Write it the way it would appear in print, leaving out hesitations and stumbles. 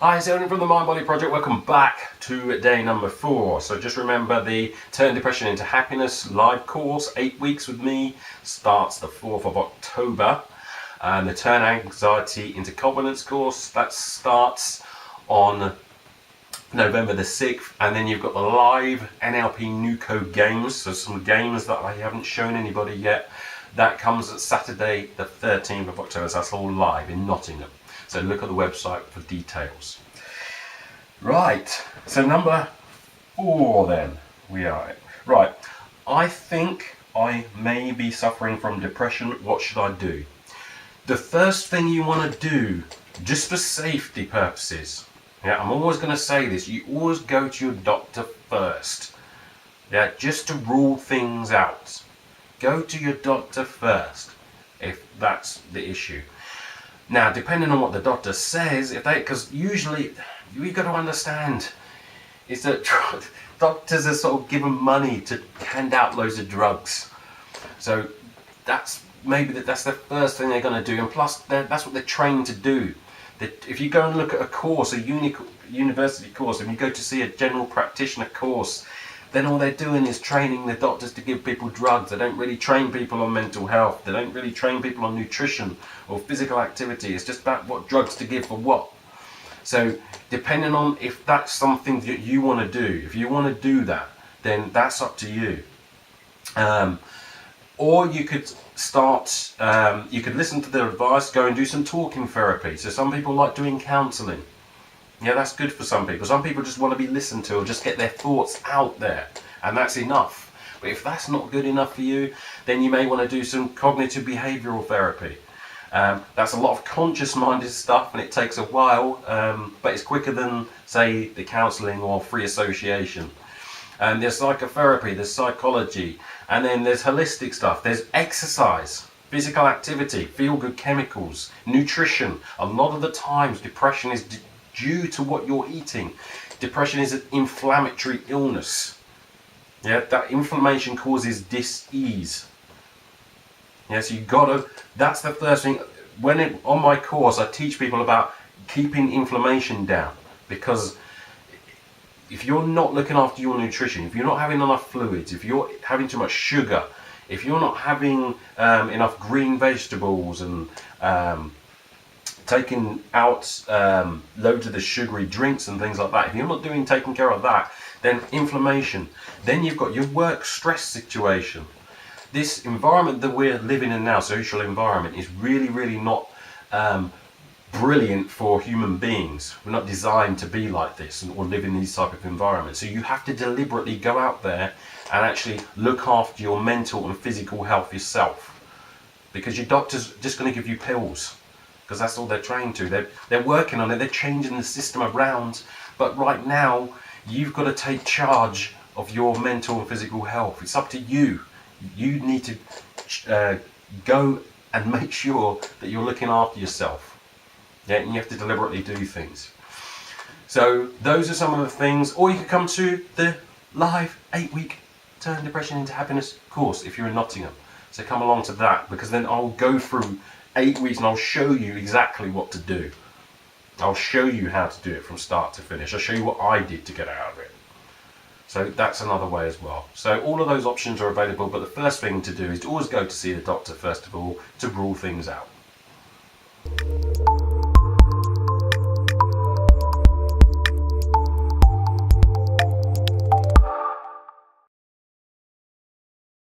Hi, it's Owen from the Mind Body Project. Welcome back to day number 4. So just remember, the Turn Depression into Happiness live course, 8 weeks with me, starts the 4th of October. And the Turn Anxiety into Confidence course, that starts on November the 6th. And then you've got the live NLP Nuco games, so some games that I haven't shown anybody yet. That comes at Saturday the 13th of October, so that's all live in Nottingham. So look at the website for details. Right, so number 4 then, we are. Right, I think I may be suffering from depression. What should I do? The first thing you want to do, just for safety purposes, yeah, I'm always going to say this, you always go to your doctor first. Yeah, just to rule things out. Go to your doctor first, if that's the issue. Now, depending on what the doctor says, because usually you've got to understand is that doctors are sort of given money to hand out loads of drugs. So that's the first thing they're going to do, and plus that's what they're trained to do. If you go and look at a course, a university course, and you go to see a general practitioner course, then all they're doing is training the doctors to give people drugs. They don't really train people on mental health. They don't really train people on nutrition or physical activity. It's just about what drugs to give for what. So depending on if that's something that you want to do, if you want to do that, then that's up to you. Or you could start, you could listen to their advice, go and do some talking therapy. So some people like doing counselling. Yeah, that's good for some people. Some people just want to be listened to or just get their thoughts out there, and that's enough. But if that's not good enough for you, then you may want to do some cognitive behavioural therapy. That's a lot of conscious-minded stuff, and it takes a while, but it's quicker than, say, the counselling or free association. And there's psychotherapy, there's psychology, and then there's holistic stuff. There's exercise, physical activity, feel-good chemicals, nutrition. A lot of the times, depression is due to what you're eating. Depression is an inflammatory illness. Yeah, that inflammation causes dis-ease. Yeah, so that's the first thing. On my course, I teach people about keeping inflammation down, because if you're not looking after your nutrition, if you're not having enough fluids, if you're having too much sugar, if you're not having enough green vegetables and taking out loads of the sugary drinks and things like that, if you're not taking care of that, then inflammation. Then you've got your work stress situation. This environment that we're living in now, social environment, is really, really not brilliant for human beings. We're not designed to be like this or live in these type of environments. So you have to deliberately go out there and actually look after your mental and physical health yourself, because your doctor's just going to give you pills, because that's all they're trained to. They're working on it, they're changing the system around, but right now you've got to take charge of your mental and physical health. It's up to you. You need to go and make sure that you're looking after yourself. Yeah, and you have to deliberately do things. So those are some of the things. Or you could come to the live 8-week Turn Depression into Happiness course if you're in Nottingham. So come along to that, because then I'll go through 8 weeks and I'll show you exactly what to do. I'll show you how to do it from start to finish. I'll show you what I did to get out of it. So that's another way as well. So all of those options are available, but the first thing to do is to always go to see the doctor first of all, to rule things out.